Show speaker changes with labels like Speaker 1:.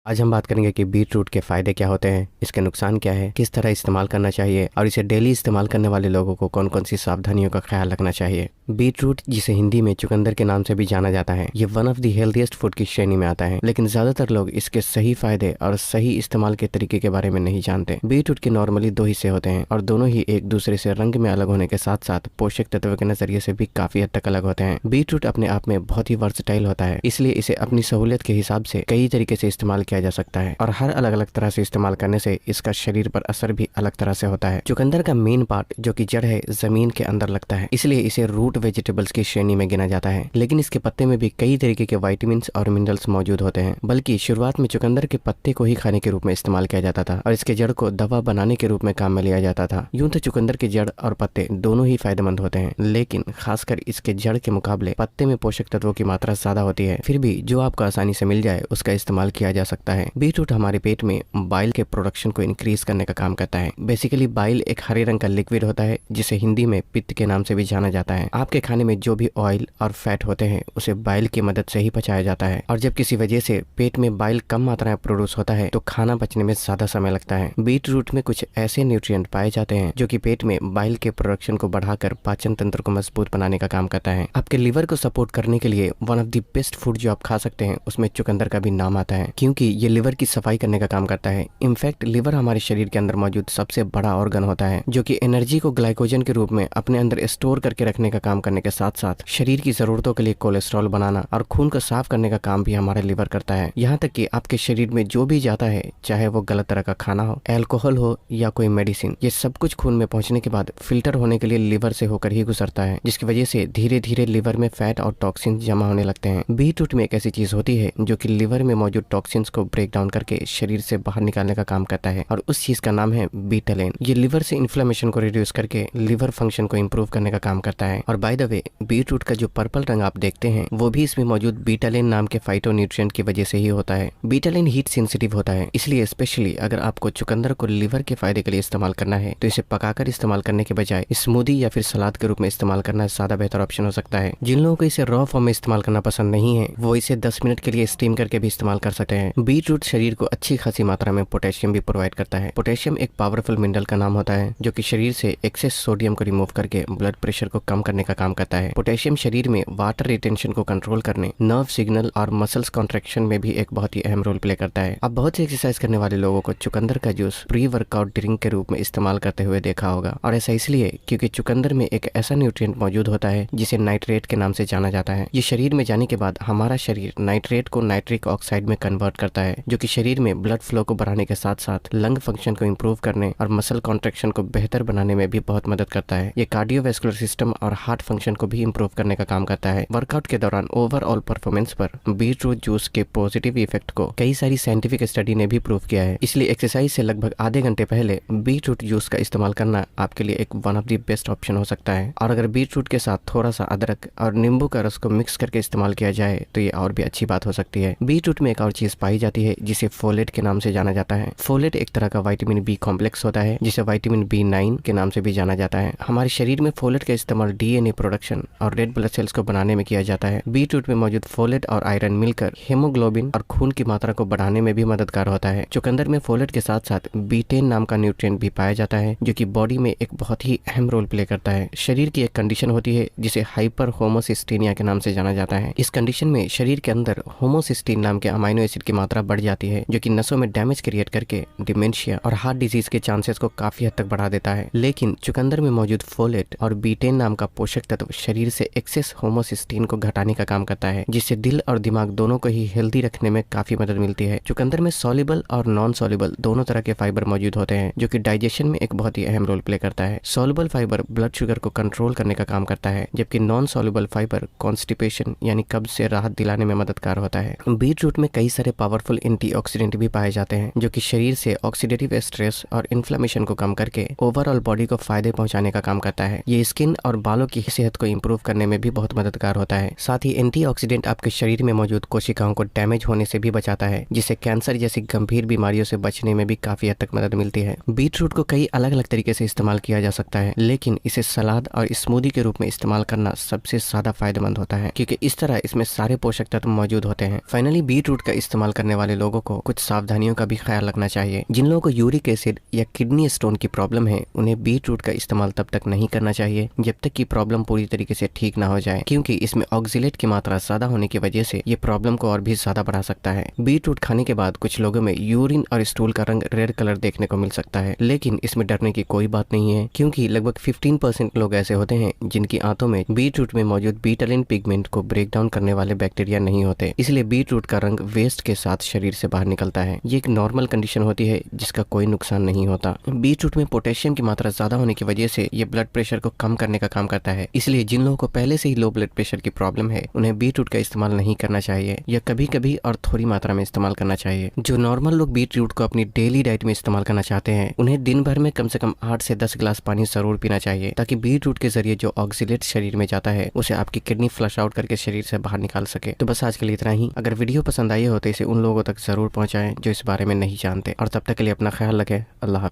Speaker 1: आज हम बात करेंगे कि बीट रूट के फायदे क्या होते हैं, इसके नुकसान क्या है, किस तरह इस्तेमाल करना चाहिए और इसे डेली इस्तेमाल करने वाले लोगों को कौन कौन सी सावधानियों का ख्याल रखना चाहिए। बीट रूट, जिसे हिंदी में चुकंदर के नाम से भी जाना जाता है, ये one of the healthiest food की श्रेणी में आता है, लेकिन ज्यादातर लोग इसके सही फायदे और सही इस्तेमाल के तरीके के बारे में नहीं जानते। बीट रूट के नॉर्मली दो हिस्से होते हैं और दोनों ही एक दूसरे से रंग में अलग होने के साथ साथ पोषक तत्व के नजरिए से भी काफी हद तक अलग होते हैं। बीट रूट अपने आप में बहुत ही वर्सटाइल होता है, इसलिए इसे अपनी सहूलियत के हिसाब से कई तरीके से इस्तेमाल किया जा सकता है और हर अलग अलग तरह से इस्तेमाल करने से इसका शरीर पर असर भी अलग तरह से होता है। चुकंदर का मेन पार्ट जो कि जड़ है, जमीन के अंदर लगता है, इसलिए इसे रूट वेजिटेबल्स की श्रेणी में गिना जाता है। लेकिन इसके पत्ते में भी कई तरीके के विटामिन और मिनरल्स मौजूद होते हैं। बल्कि शुरुआत में चुकंदर के पत्ते को ही खाने के रूप में इस्तेमाल किया जाता था और इसके जड़ को दवा बनाने के रूप में काम में लिया जाता था। यूं तो चुकंदर के जड़ और पत्ते दोनों ही फायदेमंद होते हैं, लेकिन खासकर इसके जड़ के मुकाबले पत्ते में पोषक तत्वों की मात्रा ज्यादा होती है। फिर भी जो आपको आसानी से मिल जाए उसका इस्तेमाल किया जा सकता है। बीट रूट हमारे पेट में बाइल के प्रोडक्शन को इंक्रीज करने का काम करता है। बेसिकली बाइल एक हरे रंग का लिक्विड होता है जिसे हिंदी में पित्त के नाम से भी जाना जाता है। आपके खाने में जो भी ऑयल और फैट होते हैं उसे बाइल की मदद से ही पचाया जाता है और जब किसी वजह से पेट में बाइल कम मात्रा में प्रोड्यूस होता है तो खाना पचने में ज्यादा समय लगता है। बीट रूट में कुछ ऐसे न्यूट्रिएंट पाए जाते हैं जो कि पेट में बाइल के प्रोडक्शन को बढ़ाकर पाचन तंत्र को मजबूत बनाने का काम करता है। आपके लिवर को सपोर्ट करने के लिए one of the best food जो आप खा सकते हैं उसमें चुकंदर का भी नाम आता है, क्योंकि ये लिवर की सफाई करने का काम करता है। इनफैक्ट लिवर हमारे शरीर के अंदर मौजूद सबसे बड़ा ऑर्गन होता है जो कि एनर्जी को ग्लाइकोजन के रूप में अपने अंदर स्टोर करके रखने का काम करने के साथ साथ शरीर की जरूरतों के लिए कोलेस्ट्रॉल बनाना और खून को साफ करने का काम भी हमारा लिवर करता है। यहाँ तक कि आपके शरीर में जो भी जाता है, चाहे वो गलत तरह का खाना हो, अल्कोहल हो या कोई मेडिसिन, ये सब कुछ खून में पहुंचने के बाद फिल्टर होने के लिए लिवर से होकर ही गुजरता है, जिसकी वजह से धीरे धीरे लिवर में फैट और टॉक्सिन जमा होने लगते हैं। बीट रूट में एक ऐसी चीज होती है जो कि लिवर में मौजूद टॉक्सिन्स को ब्रेक डाउन करके शरीर से बाहर निकालने का काम करता है और उस चीज का नाम है बीटालेन। ये लिवर से इन्फ्लेमेशन को रिड्यूस करके लिवर फंक्शन को इंप्रूव करने का काम करता है। और by the way, beetroot का जो पर्पल रंग आप देखते हैं वो भी इसमें मौजूद बीटालेन नाम के फाइटोन्यूट्रिएंट की वजह से ही होता है। बीटालेन हीट सेंसिटिव होता है, इसलिए स्पेशली अगर आपको चुकंदर को लिवर के फायदे के लिए इस्तेमाल करना है तो इसे पकाकर इस्तेमाल करने के बजाय स्मूदी या फिर सलाद के रूप में इस्तेमाल करना ज्यादा बेहतर ऑप्शन हो सकता है। जिन लोगों को इसे रॉ फॉर्म में इस्तेमाल करना पसंद नहीं है वो इसे 10 मिनट के लिए स्टीम करके भी इस्तेमाल कर सकते हैं। बीट रूट शरीर को अच्छी खासी मात्रा में पोटेशियम भी प्रोवाइड करता है। पोटेशियम एक पावरफुल मिनरल का नाम होता है जो कि शरीर से एक्सेस सोडियम को रिमूव करके ब्लड प्रेशर को कम करने का काम करता है। पोटेशियम शरीर में वाटर रिटेंशन को कंट्रोल करने, नर्व सिग्नल और मसल्स कॉन्ट्रैक्शन में भी एक बहुत ही अहम रोल प्ले करता है। अब बहुत सी एक्सरसाइज करने वाले लोगों को चुकंदर का जूस प्री वर्कआउट ड्रिंक के रूप में इस्तेमाल करते हुए देखा होगा, और ऐसा इसलिए क्योंकि चुकंदर में एक ऐसा न्यूट्रिएंट मौजूद होता है जिसे नाइट्रेट के नाम से जाना जाता है। ये शरीर में जाने के बाद हमारा शरीर नाइट्रेट को नाइट्रिक ऑक्साइड में कन्वर्ट करता है, जो कि शरीर में ब्लड फ्लो को बढ़ाने के साथ साथ लंग फंक्शन को इंप्रूव करने और मसल कॉन्ट्रैक्शन को बेहतर बनाने में भी बहुत मदद करता है। ये कार्डियोवैस्कुलर सिस्टम और हार्ट फंक्शन को भी इंप्रूव करने का काम करता है। वर्कआउट के दौरान ओवरऑल परफॉर्मेंस पर बीट रूट जूस के पॉजिटिव इफेक्ट को कई सारी साइंटिफिक स्टडी ने भी प्रूव किया है। इसलिए एक्सरसाइज से लगभग आधे घंटे पहले बीट रूट जूस का इस्तेमाल करना आपके लिए एक one of the best option हो सकता है। और अगर बीट रूट के साथ थोड़ा सा अदरक और नींबू का रस को मिक्स करके इस्तेमाल किया जाए तो ये और भी अच्छी बात हो सकती है। बीट रूट में एक और चीज पाई जाती है जिसे फोलेट के नाम से जाना जाता है। फोलेट एक तरह का विटामिन बी कॉम्प्लेक्स होता है जिसे विटामिन B9 के नाम से भी जाना जाता है। हमारे शरीर में फोलेट का इस्तेमाल DNA प्रोडक्शन और रेड ब्लड सेल्स को बनाने में किया जाता है। बीट रूट में मौजूद फोलेट और आयरन मिलकर हेमोग्लोबिन और खून की मात्रा को बढ़ाने में भी मददगार होता है। चुकंदर में फोलेट के साथ साथ बीटेन नाम का न्यूट्रिएंट भी पाया जाता है जो कि बॉडी में एक बहुत ही अहम रोल प्ले करता है। शरीर की एक कंडीशन होती है जिसे हाइपर होमोसिस्टेनिया के नाम से जाना जाता है। इस कंडीशन में शरीर के अंदर होमोसिस्टीन नाम के अमाइनो एसिड की मात्रा बढ़ जाती है जो कि नसों में डैमेज क्रिएट करके डिमेंशिया और हार्ट डिजीज के चांसेस को काफी हद तक बढ़ा देता है। लेकिन चुकंदर में मौजूद फोलेट और बीटेन नाम का पोषक तत्व शरीर से एक्सेस होमोसिस्टीन को घटाने का काम करता है, जिससे दिल और दिमाग दोनों को ही हेल्दी रखने में काफी मदद मिलती है। चुकंदर में सॉल्युबल और नॉन सॉल्युबल दोनों तरह के फाइबर मौजूद होते हैं जो कि डाइजेशन में एक बहुत ही अहम रोल प्ले करता है। सॉल्युबल फाइबर ब्लड शुगर को कंट्रोल करने का काम करता है, जबकि नॉन सॉल्युबल फाइबर कॉन्स्टिपेशन यानी कब्ज से राहत दिलाने में मददगार होता है। बीट रूट में कई सारे पावरफुल एंटीऑक्सीडेंट भी पाए जाते हैं जो कि शरीर से ऑक्सीडेटिव स्ट्रेस और इन्फ्लेमेशन को कम करके ओवरऑल बॉडी को फायदे पहुंचाने का काम करता है। ये स्किन और बालों की सेहत को इंप्रूव करने में भी बहुत मददगार होता है। साथ ही एंटीऑक्सीडेंट आपके शरीर में मौजूद कोशिकाओं को डैमेज होने से भी बचाता है, जिससे कैंसर जैसी गंभीर बीमारियों से बचने में भी काफी हद तक मदद मिलती है। बीट रूट को कई अलग अलग तरीके से इस्तेमाल किया जा सकता है, लेकिन इसे सलाद और स्मूदी के रूप में इस्तेमाल करना सबसे ज्यादा फायदेमंद होता है, क्योंकि इस तरह इसमें सारे पोषक तत्व मौजूद होते हैं। फाइनली बीट रूट का इस्तेमाल करने करने वाले लोगों को कुछ सावधानियों का भी ख्याल रखना चाहिए। जिन लोगों को यूरिक एसिड या किडनी स्टोन की प्रॉब्लम है, उन्हें बीट रूट का इस्तेमाल तब तक नहीं करना चाहिए जब तक कि प्रॉब्लम पूरी तरीके से ठीक ना हो जाए, क्योंकि इसमें ऑक्जेलेट की मात्रा ज्यादा होने की वजह से ये प्रॉब्लम को और भी ज्यादा बढ़ा सकता है। बीट रूट खाने के बाद कुछ लोगों में यूरिन और स्टूल का रंग रेड कलर देखने को मिल सकता है, लेकिन इसमें डरने की कोई बात नहीं है, क्योंकि लगभग 15% लोग ऐसे होते हैं जिनकी आंतों में बीट रूट में मौजूद बीटालिन पिगमेंट को ब्रेक डाउन करने वाले बैक्टीरिया नहीं होते। इसलिए बीट रूट का रंग वेस्ट के साथ शरीर से बाहर निकलता है। ये एक नॉर्मल कंडीशन होती है जिसका कोई नुकसान नहीं होता। बीट रूट में पोटेशियम की मात्रा ज्यादा होने की वजह से ये ब्लड प्रेशर को कम करने का काम करता है। इसलिए जिन लोगों को पहले से ही लो ब्लड प्रेशर की प्रॉब्लम है, उन्हें बीट रूट का इस्तेमाल नहीं करना चाहिए या कभी कभी और थोड़ी मात्रा में इस्तेमाल करना चाहिए। जो नॉर्मल लोग बीट रूट को अपनी डेली डाइट में इस्तेमाल करना चाहते हैं, उन्हें दिन भर में कम से कम 8 से 10 गिलास पानी जरूर पीना चाहिए, ताकि बीट रूट के जरिए जो ऑक्सीलेट शरीर में जाता है उसे आपकी किडनी फ्लश आउट करके शरीर से बाहर निकाल सके। तो बस आज के लिए इतना ही। अगर वीडियो पसंद आई हो तो इसे उन लोगों तक जरूर पहुंचाएं जो इस बारे में नहीं जानते, और तब तक के लिए अपना ख्याल रखें। अल्लाह हाफ़िज़।